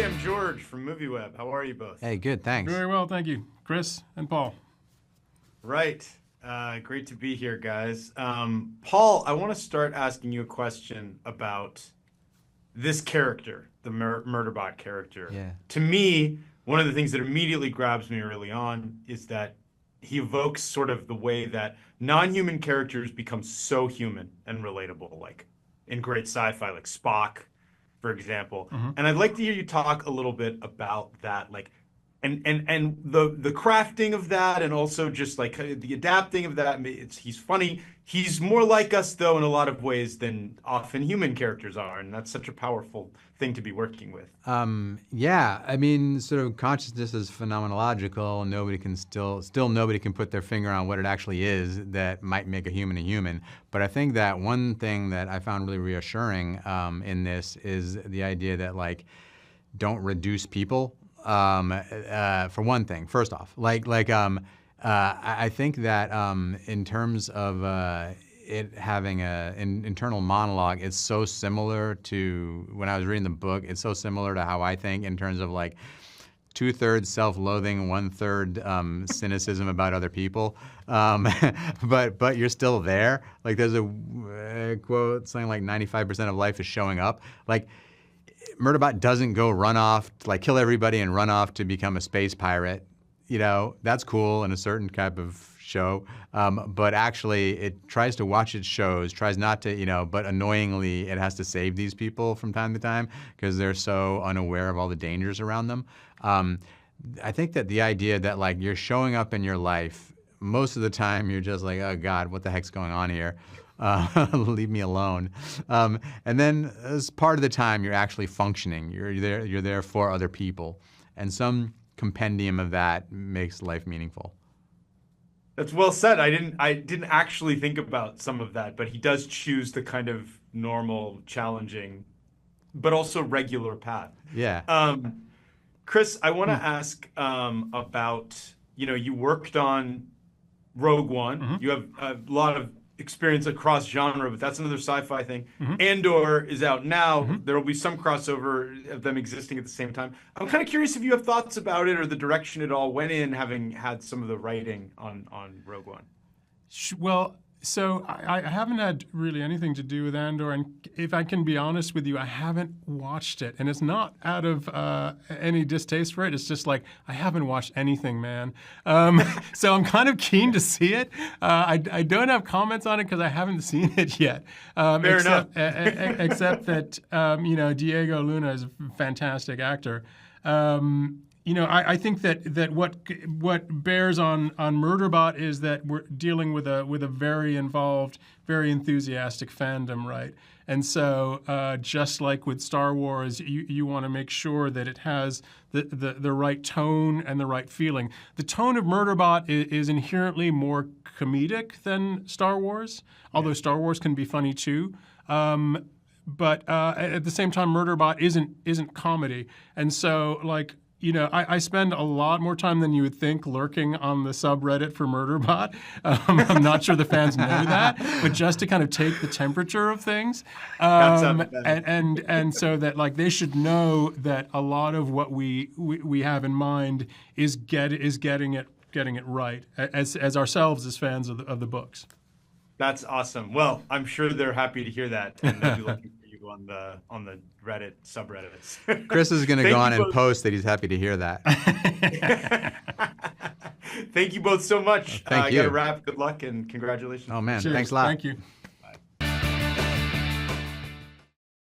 Hi, I'm George from MovieWeb. How are you both? Hey, good, thanks. Very well, thank you. Chris and Paul. Right. Great to be here, guys. Paul, I want to start asking you a question about this character, the Murderbot character. Yeah. To me, one of the things that immediately grabs me early on is that he evokes sort of the way that non-human characters become so human and relatable, like in great sci-fi, like Spock, for example. And I'd like to hear you talk a little bit about that, like, and the crafting of that, and also just like the adapting of that. He's funny. He's more like us, though, in a lot of ways than often human characters are, and that's such a powerful thing to be working with. Yeah, I mean, sort of consciousness is phenomenological. Nobody can still nobody can put their finger on what it actually is that might make a human. But I think that one thing that I found really reassuring in this is the idea that, like, don't reduce people. For one thing, first off, I think that in terms of it having an internal monologue, it's so similar to when I was reading the book. It's so similar to how I think in terms of, like, 2/3 self-loathing, 1/3 cynicism about other people. But you're still there. Like, there's a quote saying like 95% of life is showing up. Like, Murderbot doesn't go run off, like, kill everybody and run off to become a space pirate. You know, that's cool in a certain type of show. But actually, it tries to watch its shows, tries not to, but annoyingly, it has to save these people from time to time because they're so unaware of all the dangers around them. I think that the idea that, like, you're showing up in your life, most of the time you're just like, oh God, what the heck's going on here? Leave me alone. And then as part of the time, you're actually functioning. You're there for other people. And some compendium of that makes life meaningful. That's well said. I didn't actually think about some of that, but he does choose the kind of normal, challenging, but also regular path. Yeah. Chris, I want to ask about, you worked on Rogue One. You have a lot of experience across genre, but that's another sci-fi thing. Andor is out now. There will be some crossover of them existing at the same time. I'm kind of curious if you have thoughts about it or the direction it all went in, having had some of the writing on Rogue One. Well, so I haven't had really anything to do with Andor, and if I can be honest with you, I haven't watched it, and it's not out of any distaste for it. It's just like, I haven't watched anything, man. So I'm kind of keen to see it. I don't have comments on it because I haven't seen it yet. Fair enough. Except that Diego Luna is a fantastic actor. I think that what bears on Murderbot is that we're dealing with a very involved, very enthusiastic fandom, right? And so just like with Star Wars, you want to make sure that it has the right tone and the right feeling. The tone of Murderbot is inherently more comedic than Star Wars, although Star Wars can be funny too. But at the same time, Murderbot isn't comedy, and so, like, I spend a lot more time than you would think lurking on the subreddit for Murderbot. I'm not sure the fans know that, but just to kind of take the temperature of things, and so that, like, they should know that a lot of what we have in mind is getting it right as ourselves as fans of the books. That's awesome. Well, I'm sure they're happy to hear that, and they'll be looking for you on the Reddit subreddits. Chris is going to go on and post that he's happy to hear that. Thank you both so much. Thank you. I got to wrap. Good luck and congratulations. Oh man, Cheers. thanks a lot. Thank you.